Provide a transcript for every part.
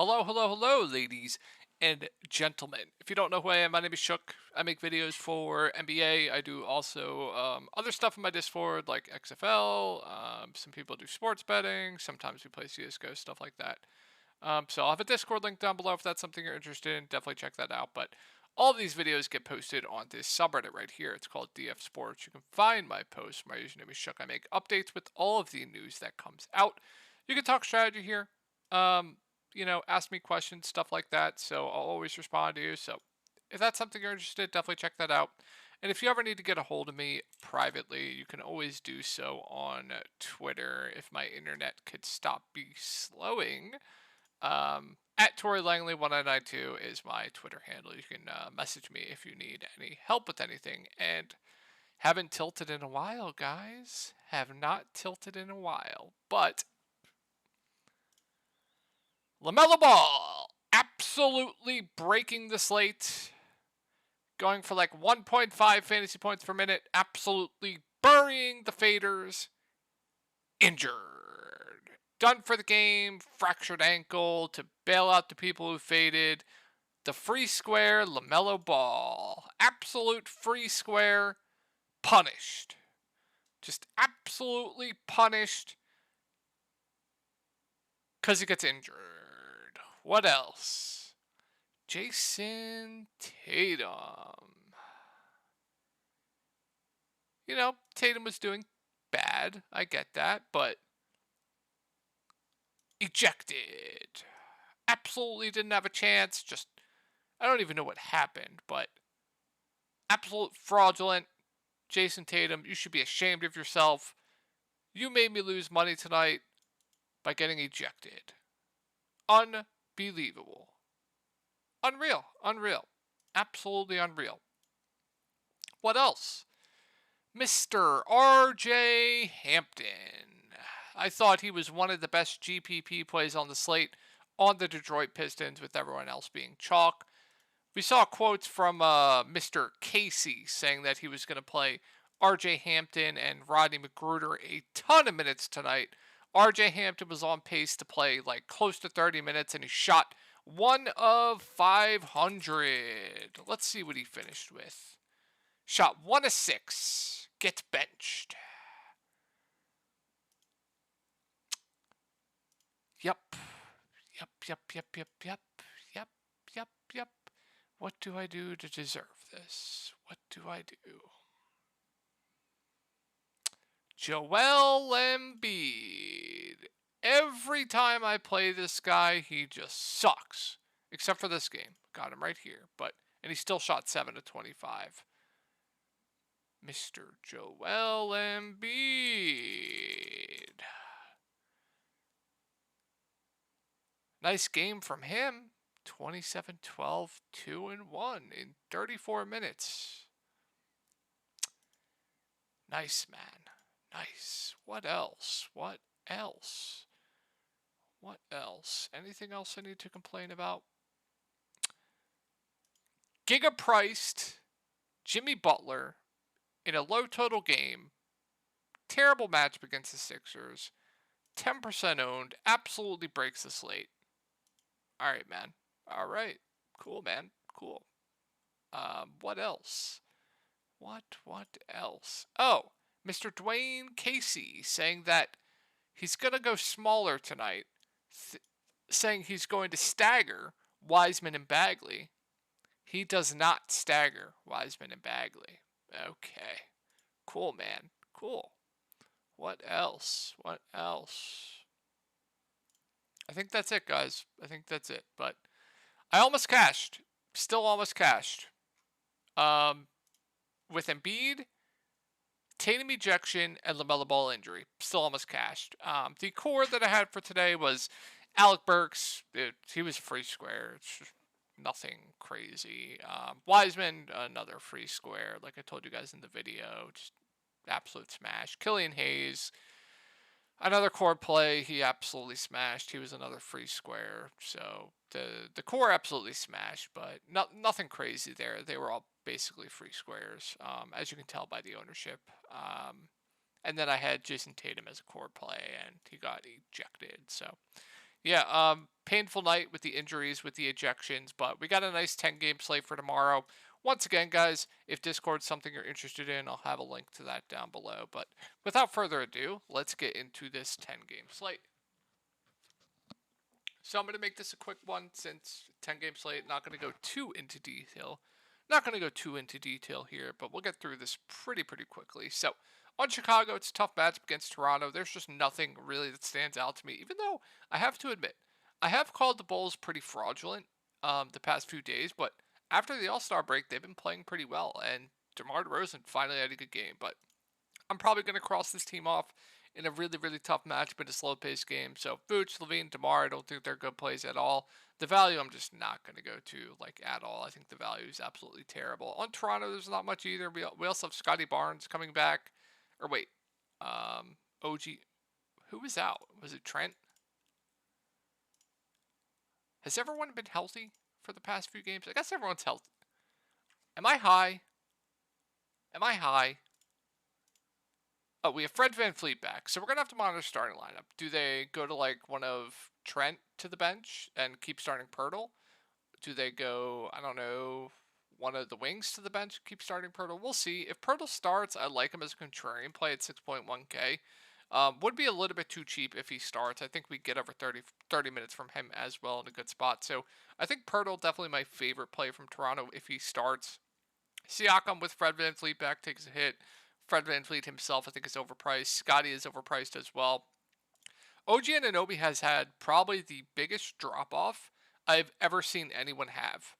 Hello, hello, hello, ladies and gentlemen. If you don't know who I am, my name is Shook. I make videos for NBA. I do also other stuff in my Discord, like XFL. Some people do sports betting. Sometimes we play CSGO, stuff like that. So I'll have a Discord link down below if that's something you're interested in. Definitely check that out. But all of these videos get posted on this subreddit right here. It's called DF Sports. You can find my posts. My username is Shook. I make updates with all of the news that comes out. You can talk strategy here. Um, ask me questions, stuff like that. So I'll always respond to you. So if that's something you're interested in, definitely check that out. And if you ever need to get a hold of me privately, you can always do so on Twitter if my internet could stop be slowing. At Tory Langley 1992 is my Twitter handle. You can message me if you need any help with anything. And haven't tilted in a while, guys. Have not tilted in a while. But LaMelo Ball absolutely breaking the slate. Going for like 1.5 fantasy points per minute. Absolutely burying the faders. Injured. Done for the game. Fractured ankle to bail out the people who faded. The free square LaMelo Ball. Absolute free square. Punished. Just absolutely punished. Because he gets injured. What else? Jason Tatum. Tatum was doing bad. I get that. But ejected. Absolutely didn't have a chance. Just, I don't even know what happened. But absolute fraudulent. Jason Tatum, you should be ashamed of yourself. You made me lose money tonight by getting ejected. Unbelievable. Unreal. Absolutely unreal. What else? Mr. RJ Hampton. I thought he was one of the best GPP plays on the slate on the Detroit Pistons, with everyone else being chalk. We saw quotes from Mr. Casey saying that he was going to play RJ Hampton and Rodney McGruder a ton of minutes tonight. RJ Hampton was on pace to play like close to 30 minutes, and he shot 1 of 500. Let's see what he finished with. Shot 1 of 6. Gets benched. Yep. What do I do to deserve this? What do I do? Joel Embiid. Every time I play this guy, he just sucks. Except for this game. Got him right here. And he still shot 7 of 25. Mr. Joel Embiid. Nice game from him. 27, 12, 2, and 1 in 34 minutes. Nice, man. Nice. What else? Anything else I need to complain about? Giga-priced Jimmy Butler in a low total game. Terrible matchup against the Sixers. 10% owned. Absolutely breaks the slate. Alright, man. Alright. Cool, man. Cool. What else? What else? Oh, Mr. Dwayne Casey saying that he's going to go smaller tonight. Saying he's going to stagger Wiseman and Bagley. He does not stagger Wiseman and Bagley. Okay. Cool, man. Cool. What else? I think that's it, guys. I think that's it. But I almost cashed. Still almost cashed. With Embiid, Tatum ejection, and LaMelo Ball injury. Still almost cashed. The core that I had for today was Alec Burks. He was a free square. It's just nothing crazy. Wiseman, another free square. Like I told you guys in the video. Just absolute smash. Killian Hayes, another core play. He absolutely smashed. He was another free square. So the core absolutely smashed, but nothing crazy there. They were all basically free squares, as you can tell by the ownership. And then I had Jason Tatum as a core play, and he got ejected. So Yeah, painful night with the injuries, with the ejections, but we got a nice 10-game slate for tomorrow. Once again, guys, if Discord's something you're interested in, I'll have a link to that down below. But without further ado, let's get into this 10-game slate. So I'm going to make this a quick one since 10-game slate, not going to go too into detail. Not going to go too into detail here, but we'll get through this pretty quickly. So on Chicago, it's a tough matchup against Toronto. There's just nothing really that stands out to me, even though I have to admit, I have called the Bulls pretty fraudulent the past few days, but after the All-Star break, they've been playing pretty well, and DeMar DeRozan finally had a good game, but I'm probably going to cross this team off in a really tough matchup in a slow paced game. So Vooch, Levine, DeMar, I don't think they're good plays at all. The value I'm just not going to go to like at all. I think the value is absolutely terrible. On Toronto, there's not much either. We also have Scotty Barnes coming back. Or wait, OG, who was out? Was it Trent? Has everyone been healthy for the past few games? I guess everyone's healthy. Am I high? Am I high? Oh, we have Fred VanVleet back, so we're gonna have to monitor starting lineup. Do they go to like one of Trent to the bench and keep starting Pirtle? Do they go, I don't know, one of the wings to the bench, keep starting Pirtle? We'll see. If Pirtle starts, I like him as a contrarian play at 6.1K. Would be a little bit too cheap if he starts. I think we get over 30 minutes from him as well in a good spot. So I think Pirtle definitely my favorite play from Toronto if he starts. Siakam with Fred VanVleet back takes a hit. Fred VanVleet himself, I think, is overpriced. Scotty is overpriced as well. OG Anunoby has had probably the biggest drop off I've ever seen anyone have.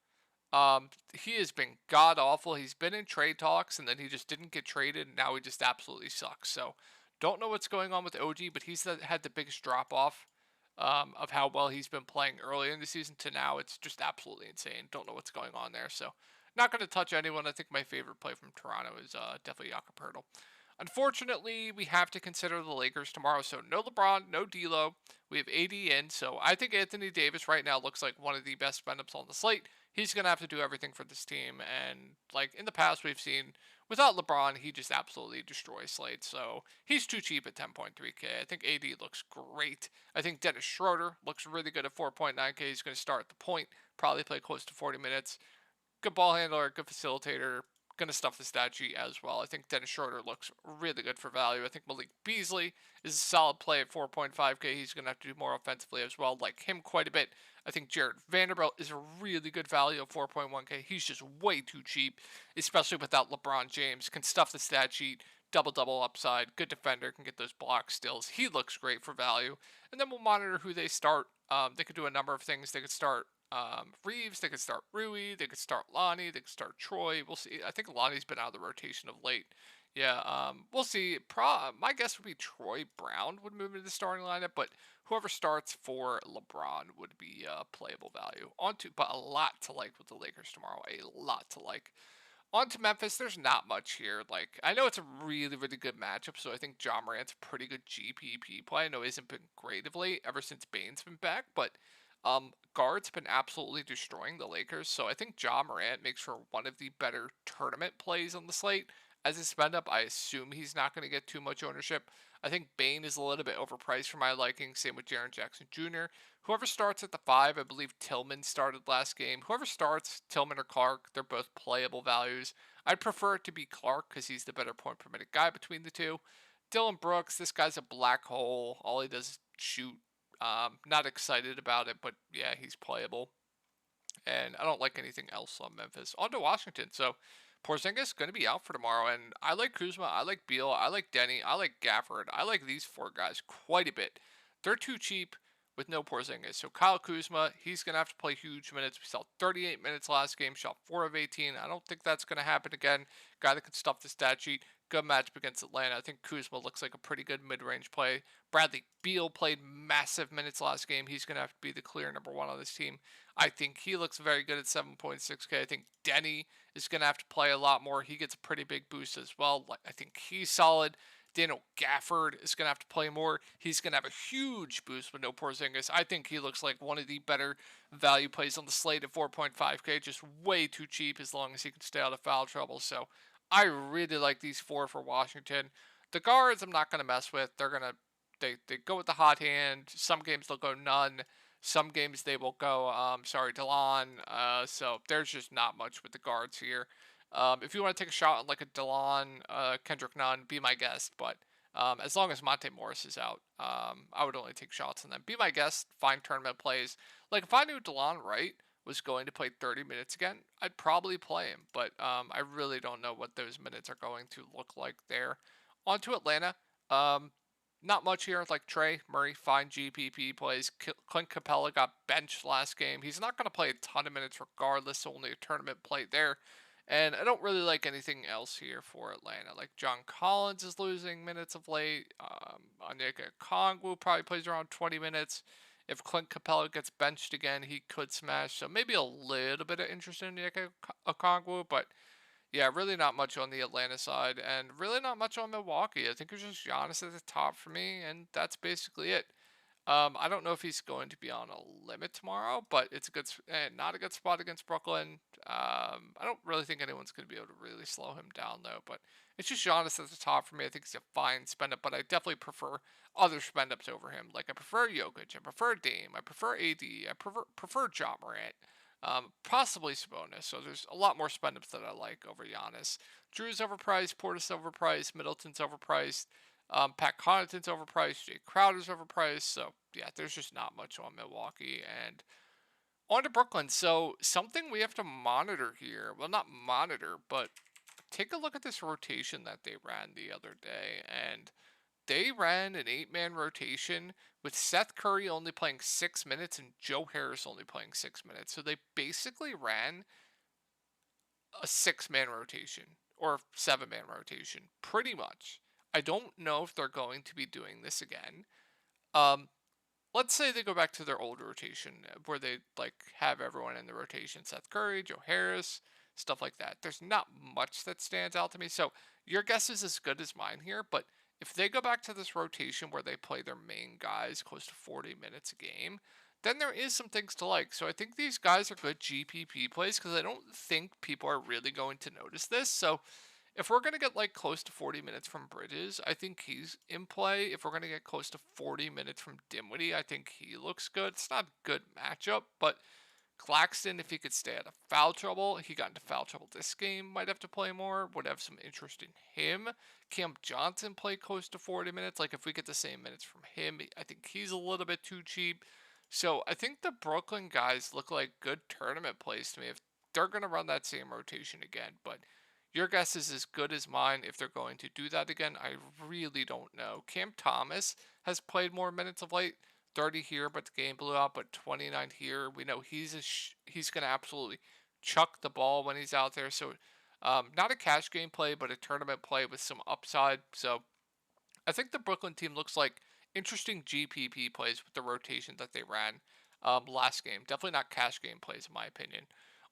He has been god awful. He's been in trade talks and then he just didn't get traded, and now he just absolutely sucks. So, don't know what's going on with OG, but he's had the biggest drop off of how well he's been playing earlier in the season to now. It's just absolutely insane. Don't know what's going on there. So, not going to touch anyone. I think my favorite play from Toronto is definitely Jakob Poeltl. Unfortunately, we have to consider the Lakers tomorrow. So no LeBron, no D'Lo. We have AD in. So I think Anthony Davis right now looks like one of the best spend ups on the slate. He's going to have to do everything for this team. And like in the past, we've seen without LeBron, he just absolutely destroys slates. So he's too cheap at 10.3K. I think AD looks great. I think Dennis Schroeder looks really good at 4.9K. He's going to start at the point, probably play close to 40 minutes. Good ball handler, good facilitator. Gonna stuff the stat sheet as well. I think Dennis Schroeder looks really good for value. I think Malik Beasley is a solid play at 4.5K. He's gonna have to do more offensively as well. Like him quite a bit. I think Jared Vanderbilt is a really good value at 4.1K. He's just way too cheap, especially without LeBron James. Can stuff the stat sheet, double upside, good defender, can get those block stills. He looks great for value. And then we'll monitor who they start. They could do a number of things. They could start Reeves, they could start Rui, they could start Lonnie, they could start Troy. We'll see. I think Lonnie's been out of the rotation of late. Yeah, we'll see. My guess would be Troy Brown would move into the starting lineup, but whoever starts for LeBron would be playable value. But a lot to like with the Lakers tomorrow. A lot to like. On to Memphis, there's not much here. Like, I know it's a really good matchup, so I think John Morant's a pretty good GPP play. I know he hasn't been great of late ever since Bane's been back, but guard's been absolutely destroying the Lakers, so I think Ja Morant makes for one of the better tournament plays on the slate. As a spend up, I assume he's not going to get too much ownership. I think Bane is a little bit overpriced for my liking. Same with Jaren Jackson Jr. Whoever starts at the 5, I believe Tillman started last game. Whoever starts, Tillman or Clark, they're both playable values. I'd prefer it to be Clark because he's the better point per minute guy between the two. Dylan Brooks, this guy's a black hole. All he does is shoot. Not excited about it, but yeah, he's playable. And I don't like anything else on Memphis. On to Washington. So Porzingis going to be out for tomorrow, and I like Kuzma, I like Beal, I like Denny, I like Gafford, I like these four guys quite a bit. They're too cheap with no Porzingis. So Kyle Kuzma, he's going to have to play huge minutes. We saw 38 minutes last game, shot 4 of 18. I don't think that's going to happen again. Guy that can stuff the stat sheet. Good matchup against Atlanta. I think Kuzma looks like a pretty good mid-range play. Bradley Beal played massive minutes last game. He's going to have to be the clear number one on this team. I think he looks very good at 7.6K. I think Denny is going to have to play a lot more. He gets a pretty big boost as well. I think he's solid. Daniel Gafford is going to have to play more. He's going to have a huge boost with no Porzingis. I think he looks like one of the better value plays on the slate at 4.5K. Just way too cheap as long as he can stay out of foul trouble. So I really like these four for Washington. The guards I'm not going to mess with. They're going to They go with the hot hand. Some games they'll go none. Some games they will go, Delon. So there's just not much with the guards here. If you want to take a shot on like a Delon, Kendrick Nunn, be my guest. But as long as Monte Morris is out, I would only take shots on them. Be my guest. Find tournament plays. Like if I knew Delon Wright was going to play 30 minutes again, I'd probably play him. But I really don't know what those minutes are going to look like there. On to Atlanta. Not much here. Like Trey Murray, fine GPP plays. Clint Capella got benched last game. He's not going to play a ton of minutes regardless. Only a tournament play there. And I don't really like anything else here for Atlanta. Like John Collins is losing minutes of late. Onyeka Okongwu probably plays around 20 minutes. If Clint Capella gets benched again, he could smash. So maybe a little bit of interest in Onyeka Okongwu, but yeah, really not much on the Atlanta side, and really not much on Milwaukee. I think it's just Giannis at the top for me, and that's basically it. I don't know if he's going to be on a limit tomorrow, but it's a good, not a good spot against Brooklyn. I don't really think anyone's going to be able to really slow him down though. But it's just Giannis at the top for me. I think he's a fine spend up, but I definitely prefer other spend ups over him. Like I prefer Jokic, I prefer Dame, I prefer AD, I prefer Ja Morant. Possibly Sabonis. So there's a lot more spend ups that I like over Giannis. Drew's overpriced, Portis overpriced, Middleton's overpriced. Pat Connaughton's overpriced. Jay Crowder's overpriced. So, yeah, there's just not much on Milwaukee. And on to Brooklyn. So, something we have to monitor here. Well, not monitor, but take a look at this rotation that they ran the other day. And they ran an 8-man rotation with Seth Curry only playing 6 minutes and Joe Harris only playing 6 minutes. So, they basically ran a 6-man rotation or 7-man rotation, pretty much. I don't know if they're going to be doing this again. Let's say they go back to their old rotation where they like have everyone in the rotation: Seth Curry, Joe Harris, stuff like that. There's not much that stands out to me. So your guess is as good as mine here. But if they go back to this rotation where they play their main guys close to 40 minutes a game, then there is some things to like. So I think these guys are good GPP plays because I don't think people are really going to notice this. So if we're going to get like close to 40 minutes from Bridges, I think he's in play. If we're going to get close to 40 minutes from Dinwiddie, I think he looks good. It's not a good matchup, but Claxton, if he could stay out of foul trouble, he got into foul trouble this game, might have to play more, would have some interest in him. Cam Johnson played close to 40 minutes. Like if we get the same minutes from him, I think he's a little bit too cheap. So I think the Brooklyn guys look like good tournament plays to me if they're going to run that same rotation again. But your guess is as good as mine if they're going to do that again. I really don't know. Cam Thomas has played more minutes of late. 30 here, but the game blew out. But 29 here. We know he's going to absolutely chuck the ball when he's out there. So not a cash game play, but a tournament play with some upside. So I think the Brooklyn team looks like interesting GPP plays with the rotation that they ran last game. Definitely not cash game plays in my opinion.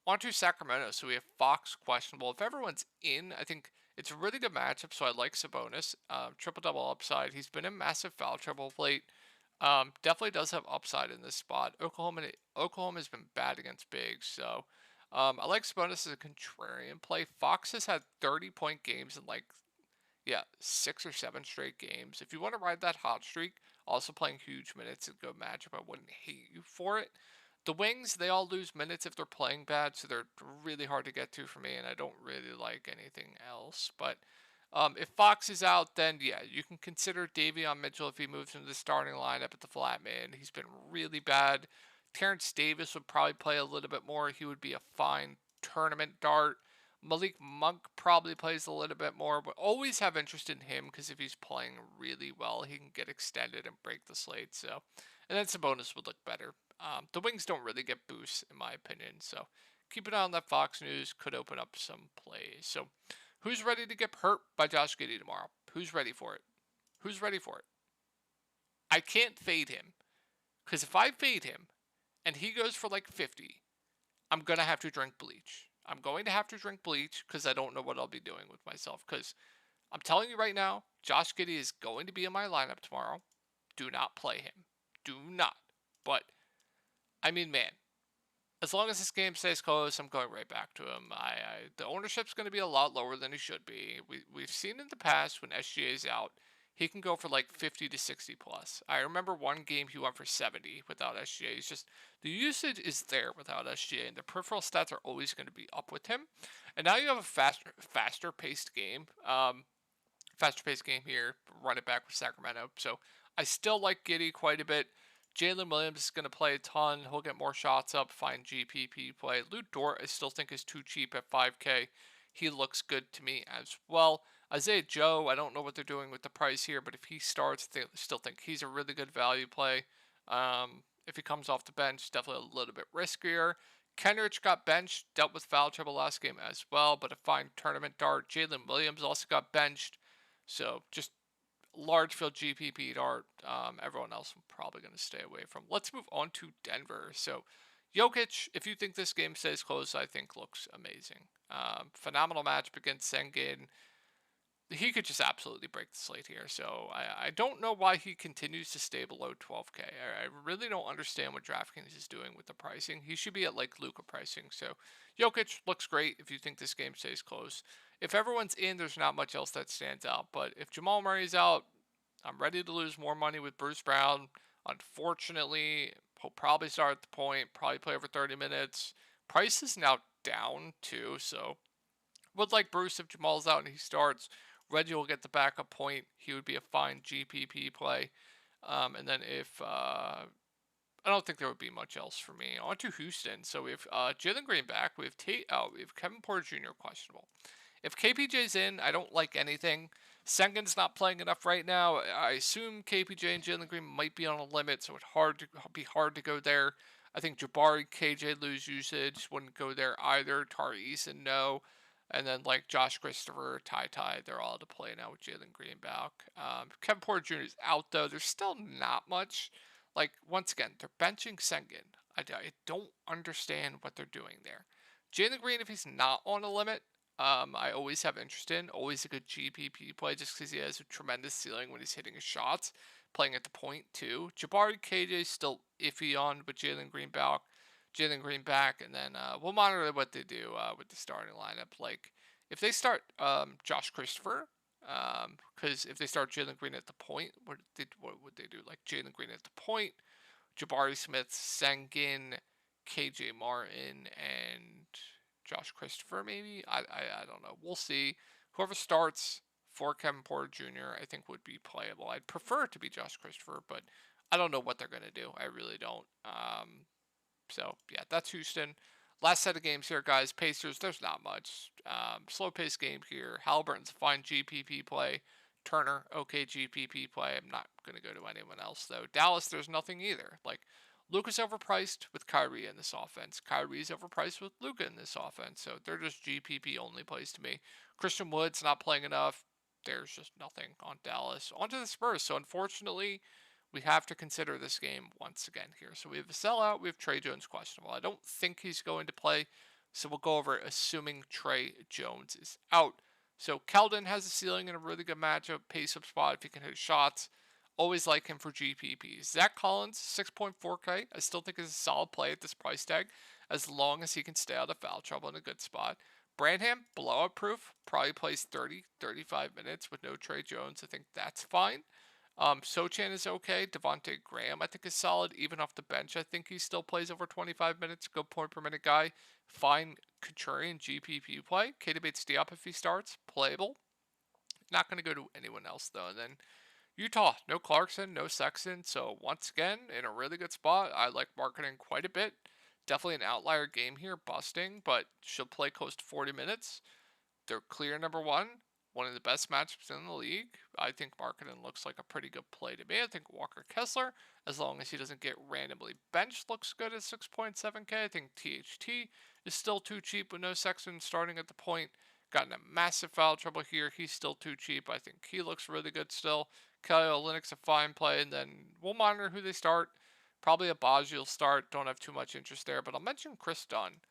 On to Sacramento. So we have Fox questionable. If everyone's in, I think it's a really good matchup. So I like Sabonis. Triple double upside. He's been in massive foul trouble of late. Definitely does have upside in this spot. Oklahoma has been bad against bigs. So I like Sabonis as a contrarian play. Fox has had 30-point games in 6 or 7 straight games. If you want to ride that hot streak, also playing huge minutes, a good matchup. I wouldn't hate you for it. The wings, they all lose minutes if they're playing bad, so they're really hard to get to for me, and I don't really like anything else. But if Fox is out, then yeah, you can consider Davion Mitchell if he moves into the starting lineup at the flat man. He's been really bad. Terrence Davis would probably play a little bit more. He would be a fine tournament dart. Malik Monk probably plays a little bit more, but always have interest in him because if he's playing really well, he can get extended and break the slate. So, and then Sabonis would look better. The wings don't really get boosts, in my opinion. So keep an eye on that Fox News. Could open up some plays. So who's ready to get hurt by Josh Giddey tomorrow? Who's ready for it? Who's ready for it? I can't fade him. Because if I fade him and he goes for like 50, I'm going to have to drink bleach. I'm going to have to drink bleach because I don't know what I'll be doing with myself. Because I'm telling you right now, Josh Giddey is going to be in my lineup tomorrow. Do not play him. Do not. But I mean, man, as long as this game stays close, I'm going right back to him. The ownership's going to be a lot lower than it should be. We've seen in the past when SGA is out, he can go for like 50 to 60 plus. I remember one game he went for 70 without SGA. It's just the usage is there without SGA, and the peripheral stats are always going to be up with him. And now you have a faster paced game. Faster paced game here. Run it back with Sacramento. So I still like Giddey quite a bit. Jalen Williams is going to play a ton. He'll get more shots up, find GPP play. Lou Dort, I still think is too cheap at 5K. He looks good to me as well. Isaiah Joe, I don't know what they're doing with the price here, but if he starts, I still think he's a really good value play. If he comes off the bench, definitely a little bit riskier. Kenrich got benched, dealt with foul trouble last game as well, but a fine tournament dart. Jalen Williams also got benched, so just large field GPP dart. Everyone else I'm probably going to stay away from. Let's move on to Denver. So Jokic, if you think this game stays close, I think looks amazing. Phenomenal matchup against Sengun. He could just absolutely break the slate here. So I don't know why he continues to stay below 12K. I really don't understand what DraftKings is doing with the pricing. He should be at like Luka pricing. So Jokic looks great if you think this game stays close. If everyone's in, there's not much else that stands out. But if Jamal Murray's out, I'm ready to lose more money with Bruce Brown. Unfortunately, he'll probably start at the point, probably play over 30 minutes. Price is now down too, so would like Bruce if Jamal's out and he starts. Reggie will get the backup point. He would be a fine GPP play. And then if I don't think there would be much else for me. On to Houston. So we have Jalen Green back. We have we have Kevin Porter Jr. questionable. If KPJ's in, I don't like anything. Sengun's not playing enough right now. I assume KPJ and Jalen Green might be on a limit, so it'd be hard to go there. I think Jabari, KJ lose usage, wouldn't go there either. Tari Eason, no. And then like Josh Christopher, Ty, they're all to play now with Jalen Green back. Kevin Porter Jr. is out though. There's still not much. Like once again, they're benching Sengun. I don't understand what they're doing there. Jalen Green, if he's not on a limit, I always have interest in. Always a good GPP play just because he has a tremendous ceiling when he's hitting his shots. Playing at the point too. Jabari, KJ still iffy on, but Jalen Green back, and then we'll monitor what they do with the starting lineup. Like if they start Josh Christopher, because if they start Jalen Green at the point, what would they do? Like Jalen Green at the point, Jabari Smith, Sengun, KJ Martin, and Josh Christopher maybe. I don't know. We'll see. Whoever starts for Kevin Porter Jr. I think would be playable. I'd prefer it to be Josh Christopher, but I don't know what they're gonna do. I really don't. So, yeah, that's Houston. Last set of games here, guys. Pacers, there's not much. Slow-paced game here. Halliburton's a fine GPP play. Turner, okay GPP play. I'm not going to go to anyone else, though. Dallas, there's nothing either. Like, Luka's overpriced with Kyrie in this offense. Kyrie's overpriced with Luka in this offense. So, they're just GPP-only plays to me. Christian Wood's not playing enough. There's just nothing on Dallas. On to the Spurs. So, unfortunately, we have to consider this game once again here. So we have a sellout. We have Trey Jones questionable. I don't think he's going to play. So we'll go over it assuming Trey Jones is out. So Keldon has a ceiling in a really good matchup. Pace up spot if he can hit shots. Always like him for GPP. Zach Collins, 6.4K. I still think is a solid play at this price tag as long as he can stay out of foul trouble in a good spot. Branham, blowout proof. Probably plays 30, 35 minutes with no Trey Jones. I think that's fine. Sochan is okay. Devontae Graham, I think, is solid. Even off the bench, I think he still plays over 25 minutes. Good point per minute guy. Fine contrarian GPP play. K debates Diop if he starts. Playable. Not going to go to anyone else, though. And then Utah, no Clarkson, no Sexton. So, once again, in a really good spot. I like marketing quite a bit. Definitely an outlier game here, busting, but she'll play close to 40 minutes. They're clear number one of the best matchups in the league. I think Markkanen looks like a pretty good play to me. I think Walker Kessler, as long as he doesn't get randomly benched, looks good at 6.7K. I think THT is still too cheap with no Sexton starting at the point. Gotten a massive foul trouble here. He's still too cheap. I think he looks really good still. Kelly Olynyk's a fine play, and then we'll monitor who they start. Probably a Baj will start. Don't have too much interest there, but I'll mention Chris Dunn.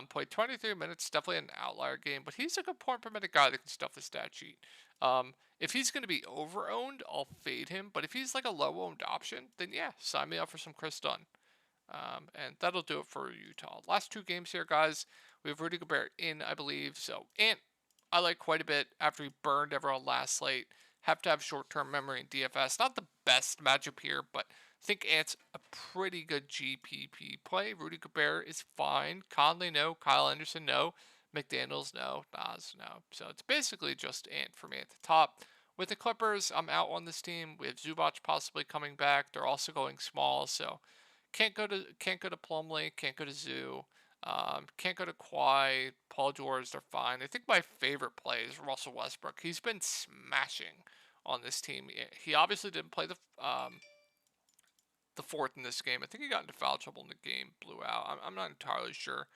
Played 23 minutes, definitely an outlier game, but he's a good point per minute guy that can stuff the stat sheet. If he's going to be over-owned, I'll fade him, but if he's like a low-owned option, then yeah, sign me up for some Chris Dunn. And that'll do it for Utah. Last two games here, guys. We have Rudy Gobert in, I believe. So, Ant, I like quite a bit after he burned everyone last slate. have to have short-term memory in DFS. Not the best matchup here, but I think Ant's a pretty good GPP play. Rudy Gobert is fine. Conley, no. Kyle Anderson, no. McDaniels, no. Nas, no. So it's basically just Ant for me at the top. With the Clippers, I'm out on this team. We have Zubac possibly coming back. They're also going small, so can't go to Plumlee, can't go to Zoo, can't go to Kawhi, Paul George. They're fine. I think my favorite play is Russell Westbrook. He's been smashing on this team. He obviously didn't play the fourth in this game. I think he got into foul trouble in the game, blew out. I'm not entirely sure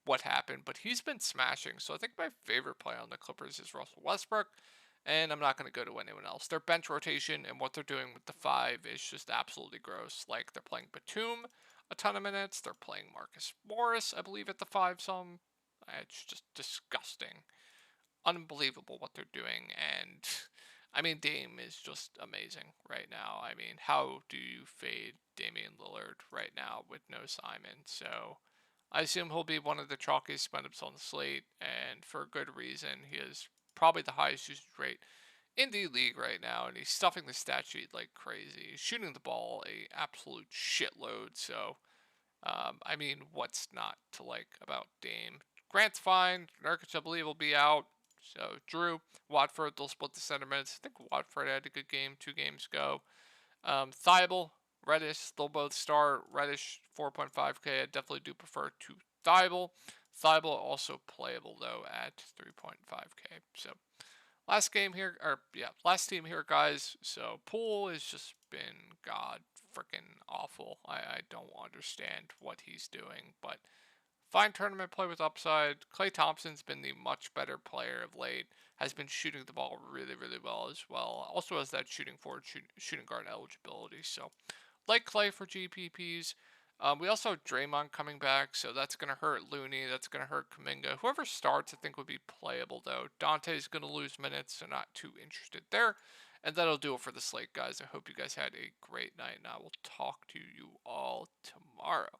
what happened, but he's been smashing. So I think my favorite play on the Clippers is Russell Westbrook, and I'm not going to go to anyone else. Their bench rotation and what they're doing with the five is just absolutely gross. Like, they're playing Batum a ton of minutes. They're playing Marcus Morris, I believe, at the five some. It's just disgusting. Unbelievable what they're doing. And I mean, Dame is just amazing right now. I mean, how do you fade Damian Lillard right now with no Simon? So I assume he'll be one of the chalkiest spend-ups on the slate, and for a good reason. He is probably the highest usage rate in the league right now, and he's stuffing the stat sheet like crazy. He's shooting the ball a absolute shitload. So I mean, what's not to like about Dame? Grant's fine. Nurkic, I believe, will be out. So Drew, Watford, they'll split the center minutes. I think Watford had a good game 2 games ago. Thibault, Reddish, they'll both start. Reddish 4.5K. I definitely do prefer to Thibault. Thibault also playable though at 3.5K. So last team here, guys. So Poole has just been god freaking awful. I don't understand what he's doing, but fine tournament play with upside. Klay Thompson's been the much better player of late. Has been shooting the ball really, really well as well. Also has that shooting forward, shooting guard eligibility. So, like Klay for GPPs. We also have Draymond coming back, so that's going to hurt Looney. That's going to hurt Kuminga. Whoever starts, I think, would be playable, though. Dante's going to lose minutes, so not too interested there. And that'll do it for the slate, guys. I hope you guys had a great night, and I will talk to you all tomorrow.